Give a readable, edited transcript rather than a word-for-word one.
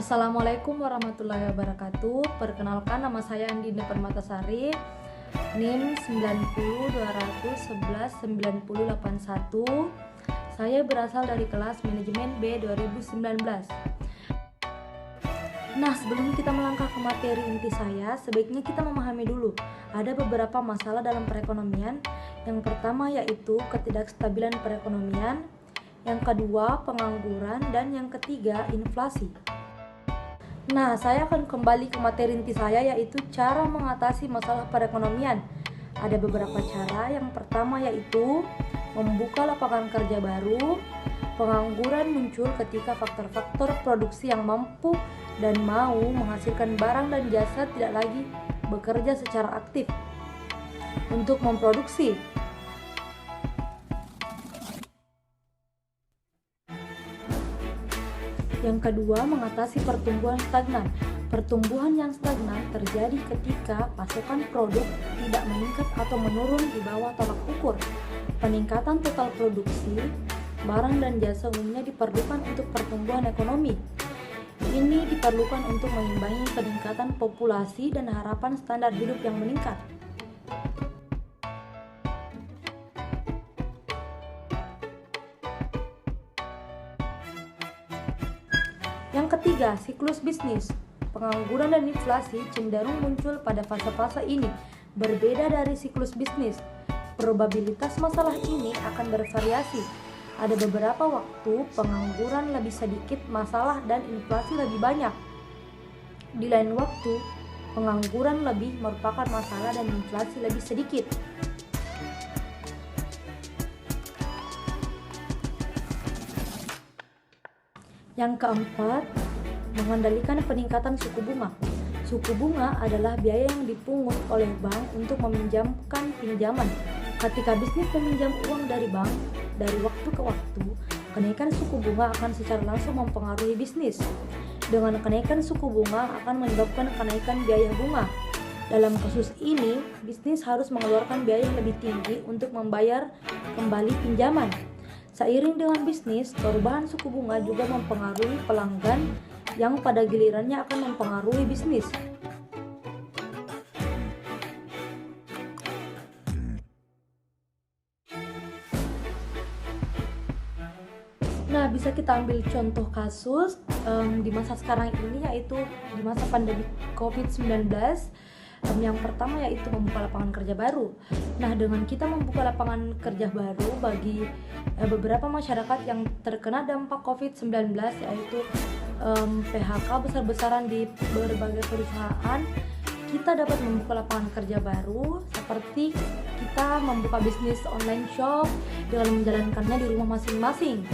Assalamualaikum warahmatullahi wabarakatuh. Perkenalkan, nama saya Andina Permatasari, NIM 9020119081. Saya berasal dari kelas manajemen B 2019. Nah, sebelum kita melangkah ke materi inti saya, sebaiknya kita memahami dulu ada beberapa masalah dalam perekonomian. Yang pertama yaitu ketidakstabilan perekonomian, yang kedua pengangguran, dan yang ketiga inflasi. Nah, saya akan kembali ke materi inti saya, yaitu cara mengatasi masalah perekonomian. Ada beberapa cara. Yang pertama yaitu membuka lapangan kerja baru. Pengangguran muncul ketika faktor-faktor produksi yang mampu dan mau menghasilkan barang dan jasa tidak lagi bekerja secara aktif untuk memproduksi. Yang kedua, mengatasi pertumbuhan stagnan. Pertumbuhan yang stagnan terjadi ketika pasokan produk tidak meningkat atau menurun di bawah tolak ukur. Peningkatan total produksi barang dan jasa umumnya diperlukan untuk pertumbuhan ekonomi. Ini diperlukan untuk mengimbangi peningkatan populasi dan harapan standar hidup yang meningkat. Yang ketiga, siklus bisnis. Pengangguran dan inflasi cenderung muncul pada fase-fase ini. Berbeda dari siklus bisnis, probabilitas masalah ini akan bervariasi. Ada beberapa waktu pengangguran lebih sedikit masalah dan inflasi lebih banyak. Di lain waktu, pengangguran lebih merupakan masalah dan inflasi lebih sedikit. Yang keempat, mengendalikan peningkatan suku bunga. Suku bunga adalah biaya yang dipungut oleh bank untuk meminjamkan pinjaman. Ketika bisnis meminjam uang dari bank, dari waktu ke waktu, kenaikan suku bunga akan secara langsung mempengaruhi bisnis. Dengan kenaikan suku bunga akan menyebabkan kenaikan biaya bunga. Dalam kasus ini, bisnis harus mengeluarkan biaya yang lebih tinggi untuk membayar kembali pinjaman. Seiring dengan bisnis, perubahan suku bunga juga mempengaruhi pelanggan yang pada gilirannya akan mempengaruhi bisnis. Nah, bisa kita ambil contoh kasus di masa sekarang ini, yaitu di masa pandemi COVID-19. Yang pertama yaitu membuka lapangan kerja baru. Nah, dengan kita membuka lapangan kerja baru bagi beberapa masyarakat yang terkena dampak COVID-19, yaitu PHK besar-besaran di berbagai perusahaan, kita dapat membuka lapangan kerja baru seperti kita membuka bisnis online shop dengan menjalankannya di rumah masing-masing.